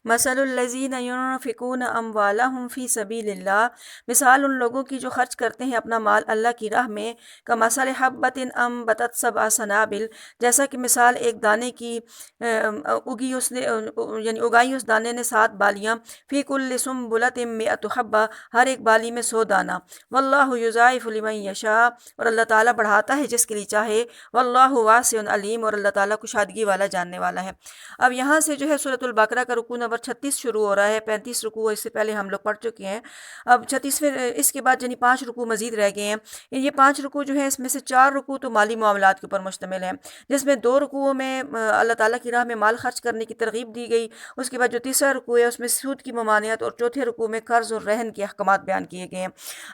مثل الذین ينفقون اموالهم فی سبیل اللہ، مثال ان لوگوں کی جو خرچ کرتے ہیں اپنا مال اللہ کی راہ میں، کمثل حبۃ انبتت سبع سنابل، جیسا کہ مثال ایک دانے کی اگی اس نے یعنی اگائی اس دانے نے 7 بالیاں، فی کل سنبلۃ مئۃ حبہ، ہر ایک بالی میں 100 دانہ، واللہ یضاعف لمن یشاء، اور اللہ تعالیٰ بڑھاتا ہے جس کے لیے چاہے، واللہ واسع علیم، اور اللہ تعالیٰ کشادگی والا جاننے والا ہے۔ اب یہاں سے جو ہے سورۃ البقرہ کا رکوع نمبر 36 شروع ہو رہا ہے، 35 رکوع اس سے پہلے ہم لوگ پڑھ چکے ہیں، اب 36ویں اس کے بعد یعنی 5 رکوع مزید رہ گئے ہیں۔ یہ 5 رکوع جو ہیں اس میں سے 4 رکوع تو مالی معاملات کے اوپر مشتمل ہیں، جس میں 2 رکوعوں میں اللہ تعالیٰ کی راہ میں مال خرچ کرنے کی ترغیب دی گئی، اس کے بعد جو تیسرا رکوع ہے اس میں سود کی ممانعت، اور چوتھے رکوع میں قرض اور رہن کے احکامات بیان کیے گئے ہیں۔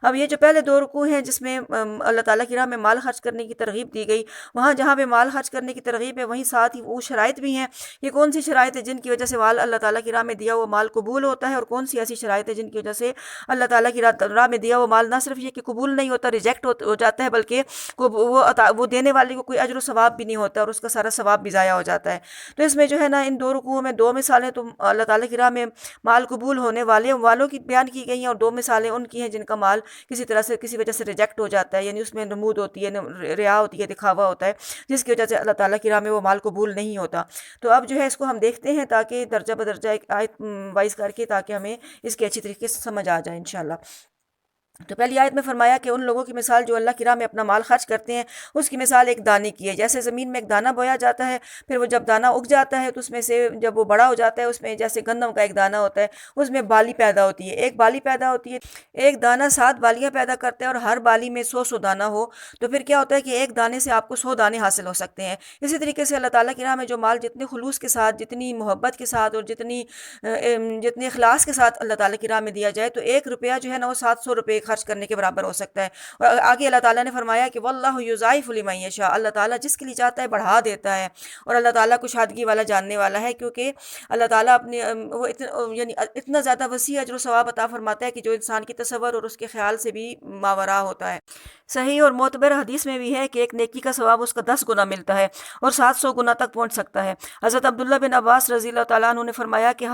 اب یہ جو پہلے 2 رکوع ہیں جس میں اللہ تعالیٰ کی راہ میں مال خرچ کرنے کی ترغیب دی گئی، وہاں جہاں پہ مال خرچ کرنے کی ترغیب ہے وہیں ساتھ ہی وہ شرائط بھی ہیں۔ یہ کون سی شرائط ہے جن کی وجہ سے مال اللہ تعالیٰ کی راہ میں دیا ہوا مال قبول ہوتا ہے، اور کون سی ایسی شرائط ہے جن کی وجہ سے اللہ تعالیٰ کی راہ میں دیا ہوا مال نہ صرف یہ کہ قبول نہیں ہوتا، ریجیکٹ ہو جاتا ہے، بلکہ وہ دینے والے کو کوئی اجر و ثواب بھی نہیں ہوتا، اور اس کا سارا ثواب بھی ضائع ہو جاتا ہے۔ تو اس میں جو ہے نا ان 2 رکوعوں میں 2 مثالیں تو اللہ تعالیٰ کی راہ میں مال قبول ہونے والوں کی بیان کی گئی ہیں، اور 2 مثالیں ان کی ہیں جن کا مال کسی طرح سے کسی وجہ سے ریجیکٹ ہو جاتا ہے، یعنی اس میں نمود ہوتی ہے، ریا ہوتی ہے، دکھاوا ہوتا ہے، جس کی وجہ سے اللہ تعالیٰ کی راہ میں وہ مال قبول نہیں ہوتا۔ تو اب جو ہے اس کو ہم دیکھتے ہیں تاکہ درجہ بدرجہ ایک آیت وائز کر کے، تاکہ ہمیں اس کی اچھی طریقے سے سمجھ آ جائے انشاءاللہ۔ تو پہلی آیت میں فرمایا کہ ان لوگوں کی مثال جو اللہ کی راہ میں اپنا مال خرچ کرتے ہیں، اس کی مثال ایک دانے کی ہے، جیسے زمین میں ایک دانہ بویا جاتا ہے، پھر وہ جب دانہ اگ جاتا ہے تو اس میں سے جب وہ بڑا ہو جاتا ہے، اس میں جیسے گندم کا ایک دانہ ہوتا ہے، اس میں بالی پیدا ہوتی ہے، ایک بالی پیدا ہوتی ہے، ایک دانہ 7 بالیاں پیدا کرتا ہے، اور ہر بالی میں 100 دانہ ہو، تو پھر کیا ہوتا ہے کہ ایک دانے سے آپ کو 100 دانے حاصل ہو سکتے ہیں۔ اسی طریقے سے اللہ تعالیٰ کی راہ میں جو مال جتنے خلوص کے ساتھ، جتنی محبت کے ساتھ، اور جتنے اخلاص کے ساتھ اللہ تعالیٰ کی راہ میں دیا جائے، تو 1 روپیہ جو ہے نا وہ 700 روپے خرچ کرنے کے برابر ہو سکتا ہے۔ اور آگے اللہ تعالیٰ نے فرمایا کہ واللہ یضاعف لمن یشاء، اللہ تعالیٰ جس کے لیے چاہتا ہے بڑھا دیتا ہے، اور اللہ تعالیٰ کشادگی والا جاننے والا ہے، کیونکہ اللہ تعالیٰ اپنے وہ یعنی اتنا زیادہ وسیع اجر و ثواب عطا فرماتا ہے کہ جو انسان کی تصور اور اس کے خیال سے بھی ماوراء ہوتا ہے۔ صحیح اور معتبر حدیث میں بھی ہے کہ ایک نیکی کا ثواب اس کا 10 گنا ملتا ہے، اور 700 گنا تک پہنچ سکتا ہے۔ حضرت عبداللہ بن عباس رضی اللہ تعالیٰ عنہ نے فرمایا کہ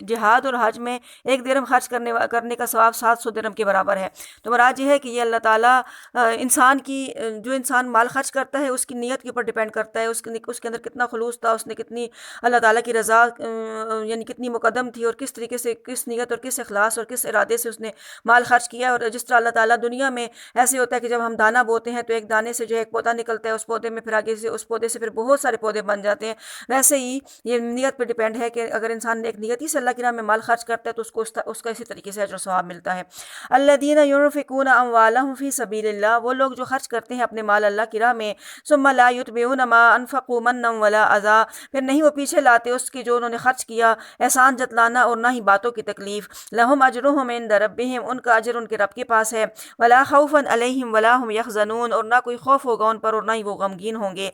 جہاد اور حج میں 1 درہم خرچ کرنے کا ثواب 700 درہم کے برابر ہے۔ تو مراد یہ ہے کہ یہ اللہ تعالیٰ انسان کی جو انسان مال خرچ کرتا ہے اس کی نیت کے اوپر ڈیپینڈ کرتا ہے، اس کے اندر کتنا خلوص تھا، اس نے کتنی اللہ تعالیٰ کی رضا یعنی کتنی مقدم تھی، اور کس طریقے سے، کس نیت اور کس اخلاص اور کس ارادے سے اس نے مال خرچ کیا۔ اور جس طرح اللہ تعالیٰ دنیا میں ایسے ہوتا ہے کہ جب ہم دانہ بوتے ہیں تو ایک دانے سے جو ہے ایک پودا نکلتا ہے، اس پودے میں پھر آگے سے اس پودے سے پھر بہت سارے پودے بن جاتے ہیں، ویسے ہی یہ نیت پہ ڈیپینڈ ہے کہ اگر انسان ایک نیتی سے اللہ کی راہ میں مال خرچ کرتا ہے تو اس کا اسی طریقے سے اجر و ثواب ملتا ہے۔ الذین ينفقون اموالهم فی سبیل اللہ، وہ لوگ جو خرچ کرتے ہیں اپنے مال اللہ کی راہ میں، ثم لا یتبعون ما انفقوا منا ولا اذى، پھر نہیں وہ پیچھے لاتے اس کی جو انہوں نے خرچ کیا، احسان جتلانا اور نہ ہی باتوں کی تکلیف، لہم اجرہم عند ربہم، ان کا اجر ان کے رب کے پاس ہے، ولا خوف علیہم ولا هم یحزنون، اور نہ کوئی خوف ہوگا ان پر اور نہ ہی وہ غمگین ہوں گے۔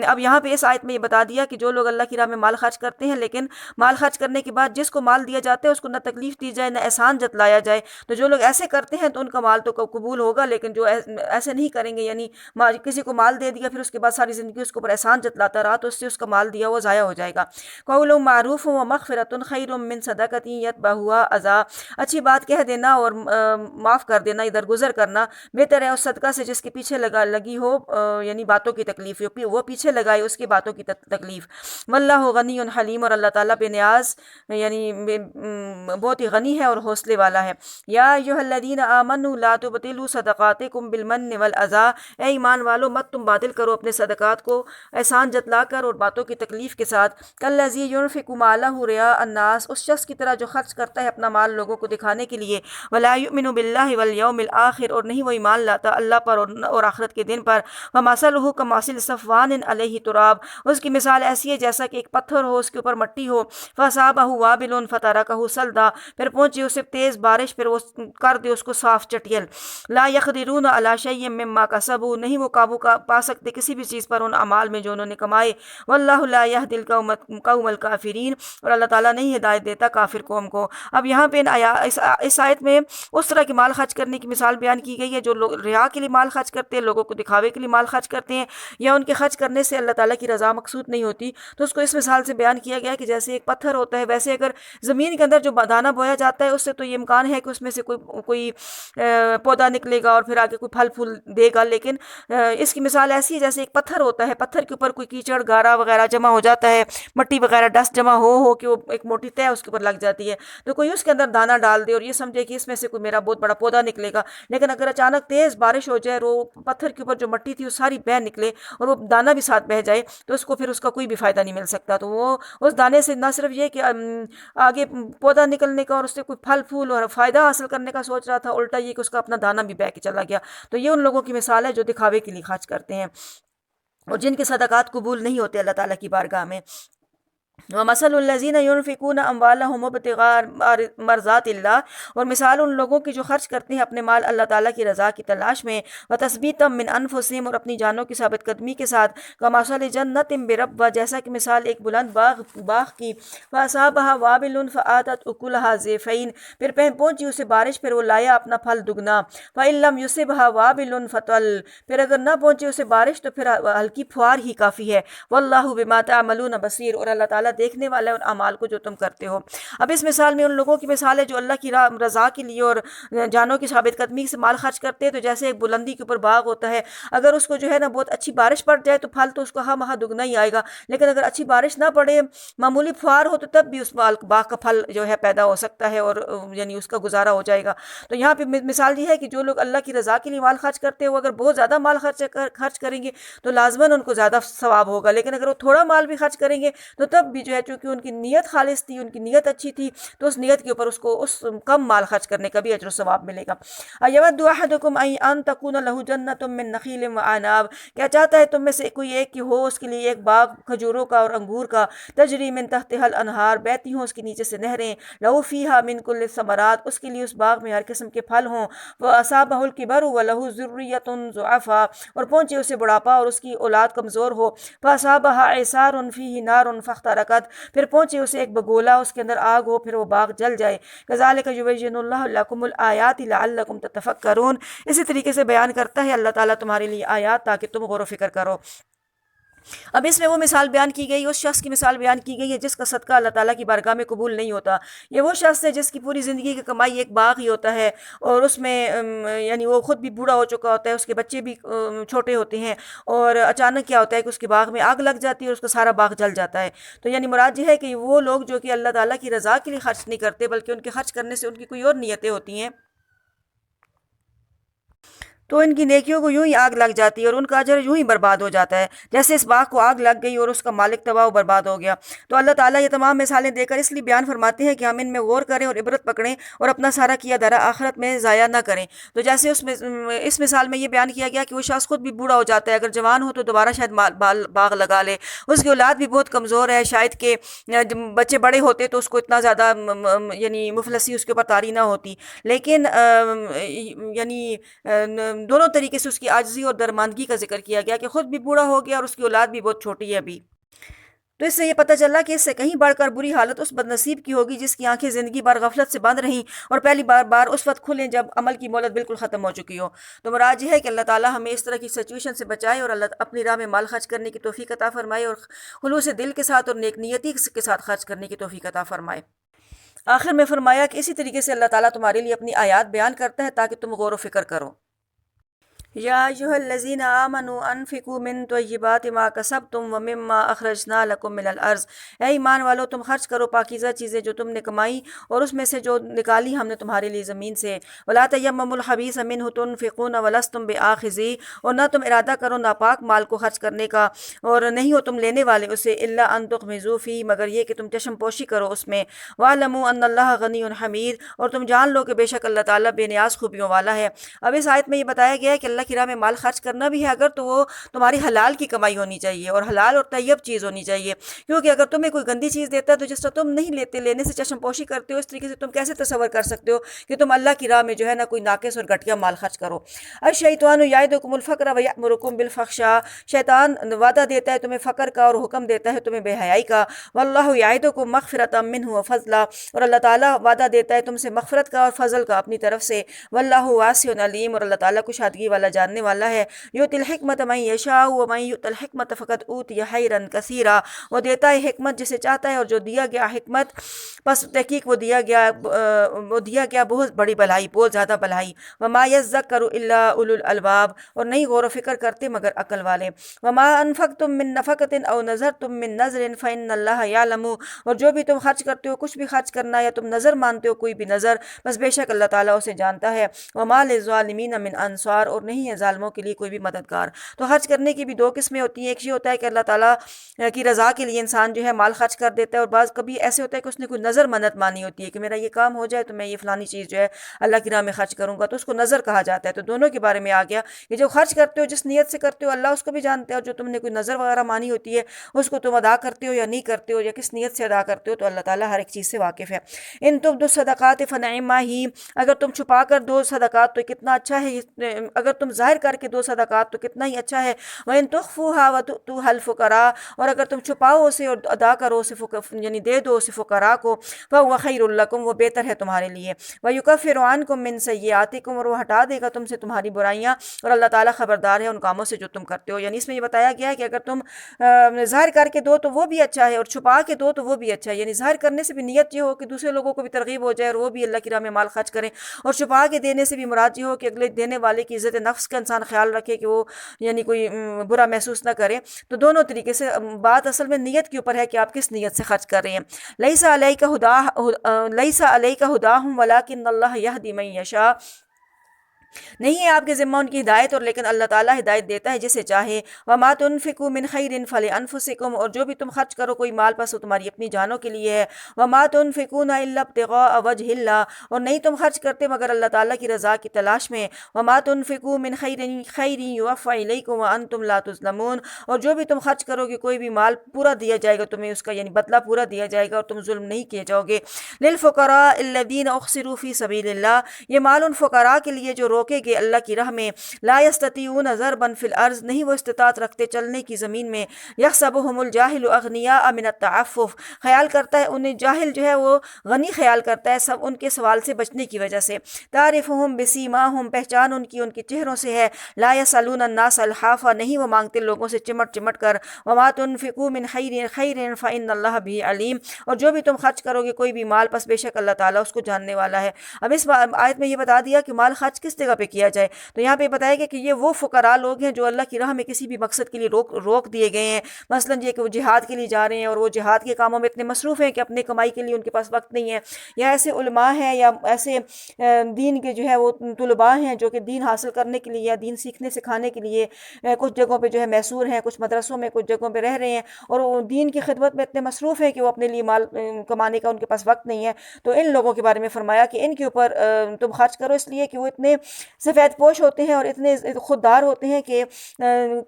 اب یہاں پہ اس آیت میں یہ بتا دیا کہ جو لوگ اللہ کی راہ میں مال خرچ کرتے ہیں، لیکن مال خرچ کرنے کے بعد جس کو مال دیا جاتا ہے اس کو نہ تکلیف دی جائے، نہ احسان جتلایا جائے، تو جو لوگ ایسے کرتے ہیں تو ان کا مال تو قبول ہوگا، لیکن جو ایسے نہیں کریں گے، یعنی کسی کو مال دے دیا پھر اس کے بعد ساری زندگی اس کے اوپر احسان جتلاتا رہا، تو اس سے اس کا مال دیا وہ ضائع ہو جائے گا۔ قول معروف و مغفرۃ خیر من صدقۃ یتبعها اذى، اچھی بات کہہ دینا اور معاف کر دینا، ادھر گزر کرنا بہتر ہے اس صدقہ سے جس کے پیچھے لگی ہو یعنی باتوں کی تکلیف، وہ پیچھے لگائے اس کی باتوں کی تکلیف۔ واللہ غنی حلیم، اور اللہ تعالیٰ بے نیاز یعنی بہت ہی غنی ہے اور حوصلے والا ہے۔ یا ایھا الذین آمنوا لا تبطلوا صدقاتکم بالمن والاذی، اے ایمان والو مت تم باطل کرو اپنے صدقات کو احسان جتلا کر اور باتوں کی تکلیف کے ساتھ۔ کالذی ینفق مالہ رئاء الناس، اس شخص کی طرح جو خرچ کرتا ہے اپنا مال لوگوں کو دکھانے کے لیے، ولا یؤمن باللہ والیوم الآخر، اور نہیں وہ ایمان لاتا اللہ پر اور آخرت کے دن پر۔ ومثلہ کمثل صفوان علیہ تراب، اس کی مثال ایسی ہے جیسا کہ ایک پتھر ہو، اس کے اوپر مٹی ہو، فاصابہ وابل فترکہ صلدا، پھر پہنچی اسے تیز بارش، پھر وہ کر دے اس کو صاف صاف چٹیل۔ لا یقدرون علی شیء مما کسبوا، نہیں وہ قابو پا سکتے کسی بھی چیز پر ان اعمال میں جو انہوں نے کمائے۔ واللہ لا یہدی القوم الکافرین، اور اللہ تعالیٰ نہیں ہدایت دیتا کافر قوم کو۔ اب یہاں پہ اس آیت میں اس طرح کے مال خرچ کرنے کی مثال بیان کی گئی ہے جو لوگ ریا کے لیے مال خرچ کرتے ہیں، لوگوں کو دکھاوے کے لیے مال خرچ کرتے ہیں، یا ان کے خرچ کرنے سے اللہ تعالیٰ کی رضا مقصود نہیں ہوتی۔ تو اس کو اس مثال سے بیان کیا گیا کہ جیسے ایک پتھر ہوتا ہے، ویسے اگر زمین کے اندر جو دانہ بویا جاتا ہے اس سے تو یہ امکان ہے کہ اس میں سے کوئی پودا نکلے گا اور پھر آگے کوئی پھل پھول دے گا، لیکن اس کی مثال ایسی ہے جیسے ایک پتھر ہوتا ہے، پتھر کے اوپر کوئی کیچڑ گارا وغیرہ جمع ہو جاتا ہے، مٹی وغیرہ ڈسٹ جمع ہو کہ وہ ایک موٹی تہ اس کے اوپر لگ جاتی ہے، تو کوئی اس کے اندر دانہ ڈال دے اور یہ سمجھے کہ اس میں سے کوئی میرا بہت بڑا پودا نکلے گا، لیکن اگر اچانک تیز بارش ہو جائے اور وہ پتھر کے اوپر جو مٹی تھی وہ ساری بہہ نکلے اور وہ دانہ بھی ساتھ بہہ جائے تو اس کو پھر اس کا کوئی بھی فائدہ نہیں مل سکتا۔ تو وہ اس دانے سے نہ صرف یہ کہ آگے پودا نکلنے کا اور اس سے کوئی پھل پھول اور فائدہ حاصل کرنے کا سوچ رہا تھا، الٹا یہ کہ اس کا اپنا دانہ بھی بہہ کے چلا گیا۔ تو یہ ان لوگوں کی مثال ہے جو دکھاوے کے لیے خرچ کرتے ہیں اور جن کے صدقات قبول نہیں ہوتے اللہ تعالیٰ کی بارگاہ میں۔ وَمَثَلُ الَّذِينَ يُنْفِقُونَ أَمْوَالَهُمْ ابْتِغَاءَ مرضات اللہ، اور مثال ان لوگوں کی جو خرچ کرتے ہیں اپنے مال اللہ تعالیٰ کی رضا کی تلاش میں، وَتَثْبِيتًا مِّنْ أَنفُسِهِمْ، اور اپنی جانوں کی ثابت قدمی کے ساتھ، كَمَثَلِ جَنَّةٍ بِرَبْوَةٍ، جیسا کہ مثال ایک بلند باغ کی، فَأَصَابَهَا وَابِلٌ فَآتَتْ أُكُلَهَا ضِعْفَيْنِ، پھر پہنچی اسے بارش، پھر وہ لایا اپنا پھل دگنا، فَإِن لَّمْ يُصِبْهَا وَابِلٌ فَطَلٌّ، پھر اگر نہ پہنچے اسے بارش تو پھر ہلکی پھوار ہی کافی ہے۔ وَاللَّهُ بِمَا تَعْمَلُونَ بَصِيرٌ، اور اللہ تعالیٰ دیکھنے والا ہے ان اعمال کو جو تم کرتے ہو۔ اب اس مثال میں ان لوگوں کی مثال ہے جو اللہ کی رضا کے لیے اور جانوں کی ثابت قدمی سے مال خرچ کرتے ہیں، تو جیسے ایک بلندی کے اوپر باغ ہوتا ہے، اگر اس کو جو ہے نا بہت اچھی بارش پڑ جائے تو پھل تو اس کو ہاں مہا دگنا ہی آئے گا، لیکن اگر اچھی بارش نہ پڑے، معمولی پھوار ہو، تو تب بھی اس باغ کا پھل جو ہے پیدا ہو سکتا ہے اور یعنی اس کا گزارا ہو جائے گا۔ تو یہاں پہ مثال یہ ہے کہ جو لوگ اللہ کی رضا کے لیے مال خرچ کرتے ہیں وہ اگر بہت زیادہ مال خرچ کریں گے تو لازماً ان کو زیادہ ثواب ہوگا، لیکن اگر وہ تھوڑا مال بھی خرچ کریں گے تو تب بھی جو ہے چونکہ ان کی نیت خالص تھی، ان کی نیت اچھی تھی، تو اس نیت کے اوپر اس کو اس کم مال خرچ کرنے کا بھی اجر و ثواب ملے گا۔ اَیَوَدُّ أَحَدُکُمْ أَن تَکُونَ لَهُ جَنَّةٌ مِّن نَخِیلٍ وَأَعْنَابٍ، کیا چاہتا ہے تم میں سے کوئی ایک کہ ہو اس کے لیے ایک باغ کھجوروں کا اور انگور کا، تجری من تحتها الانہار، بہتی ہوں اس کے نیچے سے نہریں، لہو فیہا من کل الثمرات، اس کے لیے اس باغ میں ہر قسم کے پھل ہوں، وَأَصَابَهُ الْكِبَرُ وَلَهُ ذُرِّيَّةٌ ضُعَفَاء، اور پہنچے اسے بڑھاپا اور اس کی اولاد کمزور ہو، فَأَصَابَهَا إِعْصَارٌ فِيهِ نَارٌ فَاحْتَرَقَتْ، پھر پہنچے اسے ایک بگولا اس کے اندر آگ ہو، پھر وہ باغ جل جائے۔ كَذَلِكَ يُبَيِّنُ اللَّهُ لَكُمُ الْآيَاتِ لَعَلَّكُمْ تَتَفَكَّرُونَ، اسی طریقے سے بیان کرتا ہے اللہ تعالیٰ تمہارے لیے آیات تاکہ تم غور و فکر کرو۔ اب اس میں وہ مثال بیان کی گئی، اس شخص کی مثال بیان کی گئی ہے جس کا صدقہ اللہ تعالیٰ کی بارگاہ میں قبول نہیں ہوتا۔ یہ وہ شخص ہے جس کی پوری زندگی کی کمائی ایک باغ ہی ہوتا ہے اور اس میں یعنی وہ خود بھی بوڑھا ہو چکا ہوتا ہے، اس کے بچے بھی چھوٹے ہوتے ہیں، اور اچانک کیا ہوتا ہے کہ اس کے باغ میں آگ لگ جاتی ہے اور اس کا سارا باغ جل جاتا ہے۔ تو یعنی مراد یہ ہے کہ وہ لوگ جو کہ اللہ تعالیٰ کی رضا کے لیے خرچ نہیں کرتے بلکہ ان کے خرچ کرنے سے ان کی کوئی اور نیتیں ہوتی ہیں، تو ان کی نیکیوں کو یوں ہی آگ لگ جاتی ہے اور ان کا اجر یوں ہی برباد ہو جاتا ہے، جیسے اس باغ کو آگ لگ گئی اور اس کا مالک تباہ و برباد ہو گیا۔ تو اللہ تعالیٰ یہ تمام مثالیں دے کر اس لیے بیان فرماتے ہیں کہ ہم ان میں غور کریں اور عبرت پکڑیں اور اپنا سارا کیا دھرا آخرت میں ضائع نہ کریں۔ تو جیسے اس مثال میں یہ بیان کیا گیا کہ وہ شخص خود بھی بوڑھا ہو جاتا ہے، اگر جوان ہو تو دوبارہ شاید باغ لگا لے، اس کی اولاد بھی بہت کمزور ہے، شاید کہ بچے بڑے ہوتے تو اس کو اتنا زیادہ یعنی مفلسی اس کے اوپر طاری نہ ہوتی، لیکن یعنی دونوں طریقے سے اس کی عاجزی اور درماندگی کا ذکر کیا گیا کہ خود بھی بوڑھا ہو گیا اور اس کی اولاد بھی بہت چھوٹی ہے ابھی۔ تو اس سے یہ پتہ چلا کہ اس سے کہیں بڑھ کر بری حالت اس بد نصیب کی ہوگی جس کی آنکھیں زندگی بھر غفلت سے بند رہیں اور پہلی بار اس وقت کھلیں جب عمل کی مہلت بالکل ختم ہو چکی ہو۔ تو مراد یہ ہے کہ اللہ تعالیٰ ہمیں اس طرح کی سچویشن سے بچائے اور اللہ اپنی راہ میں مال خرچ کرنے کی توفیق عطا فرمائے اور خلوص دل کے ساتھ اور نیک نیتی کے ساتھ خرچ کرنے کی توفیق عطا فرمائے۔ آخر میں فرمایا کہ اسی طریقے سے اللہ تعالیٰ تمہارے لیے اپنی آیات بیان کرتا ہے تاکہ تم غور و فکر کرو۔ یا ایھا الذین آمنوا انفقوا من طیبات ما کسبتم ومما اخرجنا لکم من الارض، اے ایمان والو تم خرچ کرو پاکیزہ چیزیں جو تم نے کمائی اور اس میں سے جو نکالی ہم نے تمہارے لیے زمین سے، ولا تیمموا الخبیث منہ تنفقون ولستم بآخذی، اور نہ تم ارادہ کرو ناپاک مال کو خرچ کرنے کا اور نہیں ہو تم لینے والے اسے، الا ان تغمضوا فیہ، مگر یہ کہ تم چشم پوشی کرو اس میں، واعلموا ان اللہ غنی حمید، اور تم جان لو کہ بے شک اللہ تعالیٰ بے نیاز خوبیوں والا ہے۔ اب اس آیت میں یہ بتایا گیا ہے کہ اللہ اللہ کی راہ میں مال خرچ کرنا بھی ہے اگر تو وہ تمہاری حلال کی کمائی ہونی چاہیے اور حلال اور طیب چیز ہونی چاہیے، کیونکہ اگر تمہیں کوئی گندی چیز دیتا ہے تو جس طرح تم نہیں لینے سے چشم پوشی کرتے ہو، اس طریقے سے تم کیسے تصور کر سکتے ہو کہ تم اللہ کی راہ میں جو ہے نا کوئی ناقص اور گھٹیا مال خرچ کرو۔ الشیطان یعدکم الفقر ویأمرکم بالفحشاء، شیطان وعدہ دیتا ہے تمہیں فقر کا اور حکم دیتا ہے تمہیں بے حیائی کا۔ واللہ یعدکم مغفرۃ منہ وفضلا، اور اللہ تعالیٰ وعدہ دیتا ہے تم سے مغفرت کا اور فضل کا اپنی طرف سے۔ واللہ واسع علیم، اور اللہ تعالیٰ کشادگی والا جاننے والا ہے۔ یؤتی الحکمۃ من یشاء ومن یؤت الحکمۃ فقد اوتی خیرا کثیرا، وہ دیتا ہے حکمت جسے چاہتا ہے اور جو دیا گیا حکمت پس تحقیق وہ دیا گیا بہت بڑی بھلائی، بہت زیادہ بھلائی۔ وما یذکر الا اولو الالباب، اور نہیں غور و فکر کرتے مگر عقل والے۔ وما انفقتم من نفقۃ او نذرتم من نذر فإن اللہ یعلم، اور جو بھی تم خرچ کرتے ہو، کچھ بھی خرچ کرنا یا تم نظر مانتے ہو کوئی بھی نظر، بس بے شک اللہ تعالیٰ اسے جانتا ہے۔ وما للظالمین من انصار، اور نہیں ہے ظالموں کے لیے کوئی بھی مددگار۔ تو خرچ کرنے کی بھی دو قسمیں ہوتی ہیں، ایک یہ ہوتا ہے کہ اللہ تعالیٰ کی رضا کے لیے انسان جو ہے مال خرچ کر دیتا ہے، اور بعض کبھی ایسے ہوتا ہے کہ اس نے کوئی نظر منت مانی ہوتی ہے کہ میرا یہ کام ہو جائے تو میں یہ فلانی چیز جو ہے اللہ کی راہ میں خرچ کروں گا، تو اس کو نظر کہا جاتا ہے۔ تو دونوں کے بارے میں آ گیا کہ جو خرچ کرتے ہو جس نیت سے کرتے ہو اللہ اس کو بھی جانتے ہیں، اور جو تم نے کوئی نظر وغیرہ مانی ہوتی ہے اس کو تم ادا کرتے ہو یا نہیں کرتے ہو یا کس نیت سے ادا کرتے ہو، تو اللہ تعالیٰ ہر ایک چیز سے واقف ہے۔ ان تبدوا الصدقات فنعما ہی، اگر تم چھپا کر دو صدقات تو کتنا اچھا ہے، اگر تم ظاہر کر کے دو صدقات تو کتنا ہی اچھا ہے۔ وَإِن تُخْفُوهَا وَتُؤْتُوهَا الْفُقَرَاءَ، اور اگر تم چھپاؤ اسے اور ادا کرو اسے یعنی دے دو اسے فقراء کو، فَهُوَ خَيْرٌ لَكُمْ، وہ بہتر ہے تمہارے لیے۔ وَيُكَفِّرُ عَنْكُم مِّن سَيِّئَاتِكُمْ، اور وہ ہٹا دے گا تم سے تمہاری برائیاں، اور اللہ تعالیٰ خبردار ہے ان کاموں سے جو تم کرتے ہو۔ یعنی اس میں یہ بتایا گیا ہے کہ اگر تم ظاہر کر کے دو تو وہ بھی اچھا ہے، اور چھپا کے دو تو وہ بھی اچھا ہے۔ یعنی ظاہر کرنے سے بھی نیت یہ ہو کہ دوسرے لوگوں کو بھی ترغیب ہو جائے اور وہ بھی اللہ کی راہ میں مال خرچ کریں، اور چھپا کے دینے سے بھی مراد یہ ہو کہ اگلے دینے والے کی عزت نفس کا انسان خیال رکھے کہ وہ یعنی کوئی برا محسوس نہ کرے۔ تو دونوں طریقے سے بات اصل میں نیت کے اوپر ہے کہ آپ کس نیت سے خرچ کر رہے ہیں۔ لیس علیک ہداہم ولکن اللہ یہدی من یشاء، نہیں ہے آپ کے ذمہ ان کی ہدایت، اور لیکن اللہ تعالیٰ ہدایت دیتا ہے جسے چاہے۔ وما تنفقوا من خیر فلانفسکم، اور جو بھی تم خرچ کرو کوئی مال پس وہ تمہاری اپنی جانوں کے لیے ہے۔ وما تنفقون الا ابتغاء وجہ اللہ، اور نہیں تم خرچ کرتے مگر اللہ تعالیٰ کی رضا کی تلاش میں۔ وما تنفقوا من خیر یوفى الیکم وانتم لا تظلمون، اور جو بھی تم خرچ کرو گے کوئی بھی مال پورا دیا جائے گا تمہیں، اس کا یعنی بدلہ پورا دیا جائے گا اور تم ظلم نہیں کیے جاؤ گے۔ للفقراء الذین احصروا فی سبیل اللہ، یہ مال ان فقراء کے لیے جو روکے گئے اللہ کی راہ میں۔ لا یستطیعون ضربا فی الارض، نہیں وہ استطاعت رکھتے چلنے کی زمین میں۔ یحسبهم الجاہل اغنیاء من التعفف، خیال کرتا ہے انہیں جاہل جو ہے وہ غنی خیال کرتا ہے سب ان کے سوال سے بچنے کی وجہ سے۔ تعرفهم بسیماہم، پہچان ان کی چہروں سے ہے۔ لا یسألون الناس الحافا، نہیں وہ مانگتے لوگوں سے چمٹ چمٹ کر۔ وما تنفقوا من خیر فإن اللہ به علیم، اور جو بھی تم خرچ کرو گے کوئی بھی مال پس بے شک اللہ تعالیٰ اس کو جاننے والا ہے۔ اب اس آیت میں یہ بتا دیا کہ مال خرچ کس جگہ پہ کیا جائے، تو یہاں پہ بتایا گیا کہ یہ وہ فقراء لوگ ہیں جو اللہ کی راہ میں کسی بھی مقصد کے لیے روک دیے گئے ہیں، مثلا یہ کہ وہ جہاد کے لیے جا رہے ہیں اور وہ جہاد کے کاموں میں اتنے مصروف ہیں کہ اپنے کمائی کے لیے ان کے پاس وقت نہیں ہے، یا ایسے علماء ہیں یا ایسے دین کے جو ہے وہ طلباء ہیں جو کہ دین حاصل کرنے کے لیے یا دین سیکھنے سکھانے کے لیے کچھ جگہوں پہ جو ہے محصور ہیں، کچھ مدرسوں میں، کچھ جگہوں پہ رہ رہے ہیں اور وہ دین کی خدمت میں اتنے مصروف ہیں کہ وہ اپنے لیے مال کمانے کا ان کے پاس وقت نہیں ہے۔ تو ان لوگوں کے بارے میں فرمایا کہ ان کے اوپر تم خرچ کرو، اس لیے کہ وہ اتنے سفید پوش ہوتے ہیں اور اتنے خوددار ہوتے ہیں کہ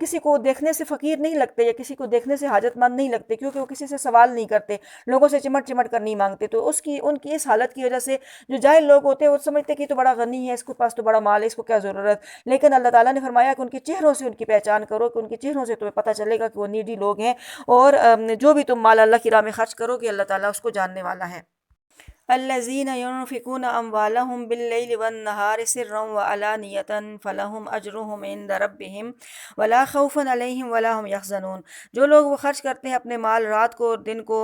کسی کو دیکھنے سے فقیر نہیں لگتے یا کسی کو دیکھنے سے حاجت مند نہیں لگتے، کیونکہ وہ کسی سے سوال نہیں کرتے، لوگوں سے چمٹ چمٹ کر نہیں مانگتے۔ تو ان کی اس حالت کی وجہ سے جو جاہل لوگ ہوتے ہیں وہ سمجھتے کہ یہ تو بڑا غنی ہے، اس کے پاس تو بڑا مال ہے، اس کو کیا ضرورت۔ لیکن اللہ تعالیٰ نے فرمایا کہ ان کے چہروں سے ان کی پہچان کرو، کہ ان کے چہروں سے تمہیں پتہ چلے گا کہ وہ نیڈی لوگ ہیں، اور جو بھی تم مال اللہ کی راہ میں خرچ کرو گے اللہ تعالیٰ اس کو جاننے والا ہے۔ الذين ينفقون أموالهم بالليل والنهار سرا وعلانية فلهم أجرهم عند ربهم ولا خوف عليهم ولا هم يحزنون، جو لوگ وہ خرچ کرتے ہیں اپنے مال رات کو اور دن کو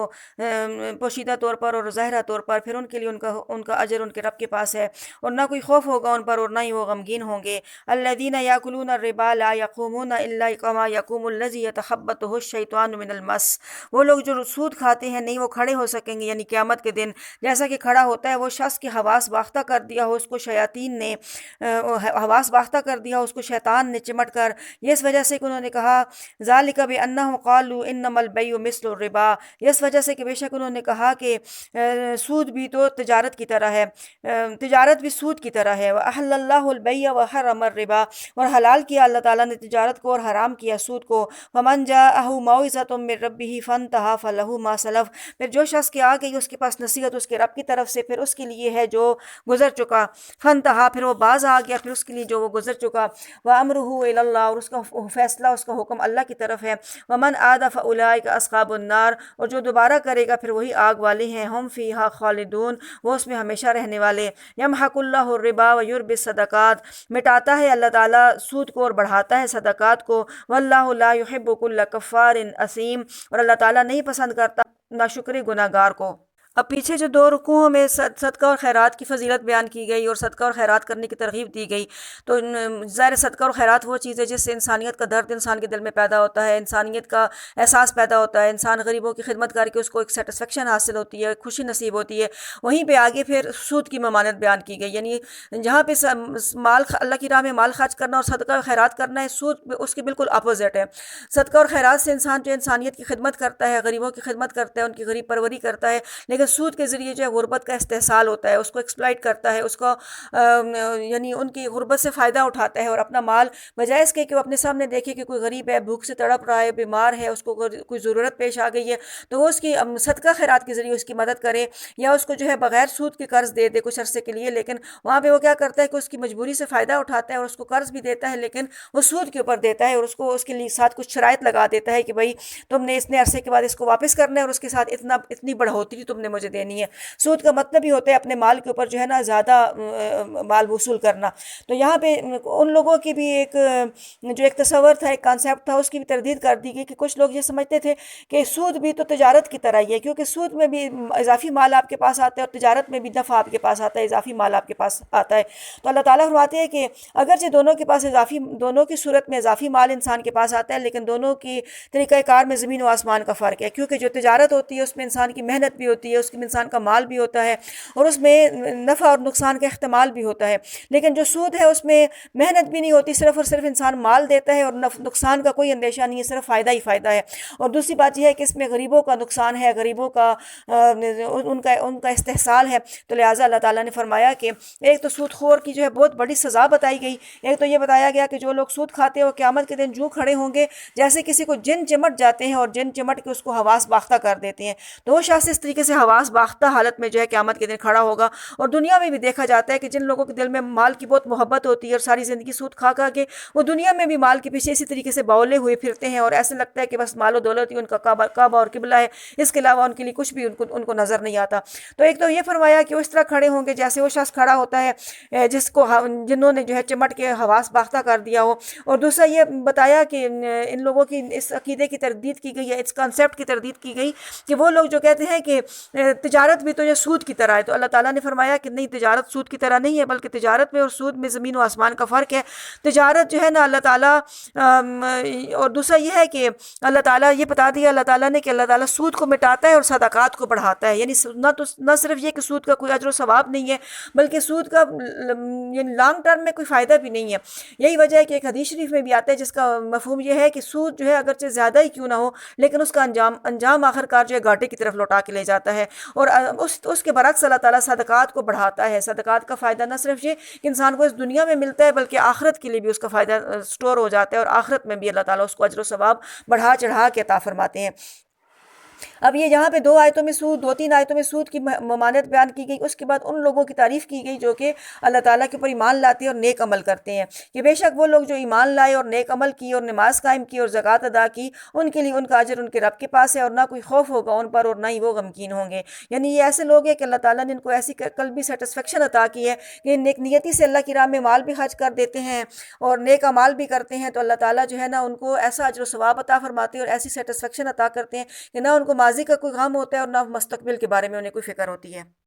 پوشیدہ طور پر اور ظاہرہ طور پر، پھر ان کے لیے ان کا اجر ان کے رب کے پاس ہے، اور نہ کوئی خوف ہوگا ان پر اور نہ ہی وہ غمگین ہوں گے۔ الذين يأكلون الربا لا يقومون إلا كما يقوم الذي يتخبطه الشيطان من المس، وہ لوگ جو سود کھاتے ہیں نہیں وہ کھڑے ہو سکیں گے یعنی قیامت کے دن، جیسا کہ کے کھڑا ہوتا ہے وہ شخص کی حواس باختہ کر دیا ہو، اس کو شیاطین نے حواس باختہ کر دیا ہو، اس کو شیطان نے چمٹ کر، یہ اس وجہ سے کہ انہوں نے کہا ذالک بانہم قالوا انما البیع مثل الربا، یہ اس وجہ سے کہ بے شک انہوں نے کہا کہ سود بھی تو تجارت کی طرح ہے، تجارت بھی سود کی طرح ہے، وَأَحَلَّ اللَّهُ الْبَيْعَ وَحَرَّمَ الرِّبَا، اور حلال کیا اللہ تعالیٰ نے تجارت کو اور حرام کیا سود کو، وَمَنْ جَاءَهُ مَوْعِظَةٌ مِّن رَّبِّهِ فَانْتَهَىٰ فَلَهُ مَا سَلَفَ، پھر جو شخص کے آ گئی اس کے پاس نصیحت اس کے رب کی طرف سے، پھر اس کے لیے ہے جو گزر چکا، فَانْتَهَىٰ پھر وہ باز آ گیا، پھر اس کے لیے جو وہ گزر چکا، وَأَمْرُهُ إِلَى اللَّهِ اور اس کا فیصلہ اس کا حکم اللہ کی طرف ہے، وَمَنْ عَادَ فَأُولَٰئِكَ أَصْحَابُ النَّارِ اور جو دوبارہ کرے گا پھر وہی آگ والے ہیں، ہم فیہا خالدون وہ اس میں ہمیشہ رہنے والے، یمحق اللہ الربا ویربی الصدقات مٹاتا ہے اللہ تعالیٰ سود کو اور بڑھاتا ہے صدقات کو، واللہ لا یحب کل کفار اثیم اور اللہ تعالیٰ نہیں پسند کرتا ناشکر گناہ گار کو۔ اب پیچھے جو 2 رکوعوں میں صدقہ اور خیرات کی فضیلت بیان کی گئی اور صدقہ اور خیرات کرنے کی ترغیب دی گئی، تو ظاہر صدقہ اور خیرات وہ چیز ہے جس سے انسانیت کا درد انسان کے دل میں پیدا ہوتا ہے، انسانیت کا احساس پیدا ہوتا ہے، انسان غریبوں کی خدمت کر کے اس کو ایک سیٹسفیکشن حاصل ہوتی ہے، خوشی نصیب ہوتی ہے۔ وہیں پہ آگے پھر سود کی ممانعت بیان کی گئی، یعنی جہاں پہ مال اللہ کی راہ میں مال خرچ کرنا اور صدقہ اور خیرات کرنا ہے، سود اس کے بالکل اپوزٹ ہے۔ صدقہ اور خیرات سے انسان جو انسانیت کی خدمت کرتا ہے، غریبوں کی خدمت کرتا ہے، ان کی غریب پروری کرتا ہے، لیکن سود کے ذریعے جو ہے غربت کا استحصال ہوتا ہے، اس کو ایکسپلائٹ کرتا ہے، اس کو یعنی ان کی غربت سے فائدہ اٹھاتا ہے اور اپنا مال بجائے اس کے کہ وہ اپنے سامنے دیکھے کہ کوئی غریب ہے، بھوک سے تڑپ رہا ہے، بیمار ہے، اس کو کوئی ضرورت پیش آ گئی ہے تو وہ اس کی صدقہ خیرات کے ذریعے اس کی مدد کرے یا اس کو جو ہے بغیر سود کے قرض دے دے کچھ عرصے کے لیے، لیکن وہاں پہ وہ کیا کرتا ہے کہ اس کی مجبوری سے فائدہ اٹھاتا ہے اور اس کو قرض بھی دیتا ہے، لیکن وہ سود کے اوپر دیتا ہے اور اس کو اس کے لیے ساتھ کچھ شرائط لگا دیتا ہے کہ بھائی تم نے اتنے عرصے کے بعد اس کو واپس کرنا ہے اور اس کے ساتھ اتنی بڑھوتری تم نے مجھے دینی ہے۔ سود کا مطلب ہی ہوتا ہے اپنے مال کے اوپر جو ہے نا زیادہ مال وصول کرنا۔ تو یہاں پہ ان لوگوں کی بھی ایک جو ایک تصور تھا، ایک کانسیپٹ تھا، اس کی بھی تردید کر دی گئی کہ کچھ لوگ یہ سمجھتے تھے کہ سود بھی تو تجارت کی طرح ہی ہے، کیونکہ سود میں بھی اضافی مال آپ کے پاس آتا ہے اور تجارت میں بھی نفع آپ کے پاس آتا ہے، اضافی مال آپ کے پاس آتا ہے۔ تو اللہ تعالیٰ فرماتے ہیں کہ اگرچہ دونوں کی صورت میں اضافی مال انسان کے پاس آتا ہے، لیکن دونوں کی طریقہ کار میں زمین و آسمان کا فرق ہے، کیونکہ جو تجارت ہوتی ہے اس میں انسان کی محنت بھی ہوتی ہے، اس میں انسان کا مال بھی ہوتا ہے اور اس میں نفع اور نقصان کا احتمال بھی ہوتا ہے، لیکن جو سود ہے اس میں محنت بھی نہیں ہوتی، صرف اور صرف انسان مال دیتا ہے اور نقصان کا کوئی اندیشہ نہیں ہے، صرف فائدہ ہی فائدہ ہے۔ اور دوسری بات یہ ہے کہ اس میں غریبوں کا نقصان ہے، غریبوں کا ان کا استحصال ہے، تو لہٰذا اللہ تعالیٰ نے فرمایا کہ ایک تو سود خور کی جو ہے بہت بڑی سزا بتائی گئی، ایک تو یہ بتایا گیا کہ جو لوگ سود کھاتے ہیں وہ قیامت کے دن یوں کھڑے ہوں گے جیسے کسی کو جن چمٹ جاتے ہیں اور جن چمٹ کے اس کو حواس باختہ کر دیتے ہیں، تو وہ شخص اس طریقے سے حواس باختہ حالت میں جو ہے قیامت کے دن کھڑا ہوگا۔ اور دنیا میں بھی دیکھا جاتا ہے کہ جن لوگوں کے دل میں مال کی بہت محبت ہوتی ہے اور ساری زندگی سود کھا کھا کے وہ دنیا میں بھی مال کے پیچھے اسی طریقے سے باولے ہوئے پھرتے ہیں اور ایسے لگتا ہے کہ بس مال و دولت ہی ان کا کعبہ اور قبلہ ہے، اس کے علاوہ ان کے لیے کچھ بھی ان کو نظر نہیں آتا۔ تو ایک تو یہ فرمایا کہ وہ اس طرح کھڑے ہوں گے جیسے وہ شخص کھڑا ہوتا ہے جنہوں نے جو ہے چمٹ کے حواس باختہ کر دیا ہو، اور دوسرا یہ بتایا کہ ان لوگوں کی اس عقیدے کی تردید کی گئی ہے، اس کانسیپٹ کی تردید کی گئی کہ وہ لوگ جو کہتے ہیں کہ تجارت بھی تو یہ سود کی طرح ہے، تو اللہ تعالیٰ نے فرمایا کہ نہیں، تجارت سود کی طرح نہیں ہے، بلکہ تجارت میں اور سود میں زمین و آسمان کا فرق ہے۔ تجارت جو ہے نا اللہ تعالیٰ اور دوسرا یہ ہے کہ اللہ تعالیٰ یہ بتا دیا اللہ تعالیٰ نے کہ اللہ تعالیٰ سود کو مٹاتا ہے اور صدقات کو بڑھاتا ہے، یعنی نہ صرف یہ کہ سود کا کوئی اجر و ثواب نہیں ہے، بلکہ سود کا یعنی لانگ ٹرم میں کوئی فائدہ بھی نہیں ہے۔ یہی وجہ ہے کہ ایک حدیث شریف میں بھی آتا ہے جس کا مفہوم یہ ہے کہ سود جو ہے اگرچہ زیادہ ہی کیوں نہ ہو، لیکن اس کا انجام آخر کار جو ہے گھاٹے کی طرف لوٹا کے لے جاتا ہے، اور اس کے برعکس اللہ تعالیٰ صدقات کو بڑھاتا ہے۔ صدقات کا فائدہ نہ صرف یہ کہ انسان کو اس دنیا میں ملتا ہے بلکہ آخرت کے لیے بھی اس کا فائدہ سٹور ہو جاتا ہے، اور آخرت میں بھی اللہ تعالیٰ اس کو اجر و ثواب بڑھا چڑھا کے عطا فرماتے ہیں۔ اب یہ یہاں پہ 2 آیتوں میں سود، 2-3 آیتوں میں سود کی ممانعت بیان کی گئی، اس کے بعد ان لوگوں کی تعریف کی گئی جو کہ اللہ تعالیٰ کے اوپر ایمان لاتے ہیں اور نیک عمل کرتے ہیں، کہ بے شک وہ لوگ جو ایمان لائے اور نیک عمل کی اور نماز قائم کی اور زکوٰۃ ادا کی، ان کے لیے ان کا اجر ان کے رب کے پاس ہے اور نہ کوئی خوف ہوگا ان پر اور نہ ہی وہ غمگین ہوں گے۔ یعنی یہ ایسے لوگ ہیں کہ اللہ تعالیٰ نے ان کو ایسی قلبی سیٹسفیکشن عطا کی ہے کہ نیک نیتی سے اللہ کی راہ میں مال بھی خرچ کر دیتے ہیں اور نیک اعمال بھی کرتے ہیں، تو اللہ تعالیٰ جو ہے نا ان کو ایسا اجر و ثواب عطا فرماتے ہیں اور ایسی سیٹسفیکشن عطا کرتے ہیں کہ نہ ان کو ماضی کا کوئی غم ہوتا ہے اور نہ مستقبل کے بارے میں انہیں کوئی فکر ہوتی ہے۔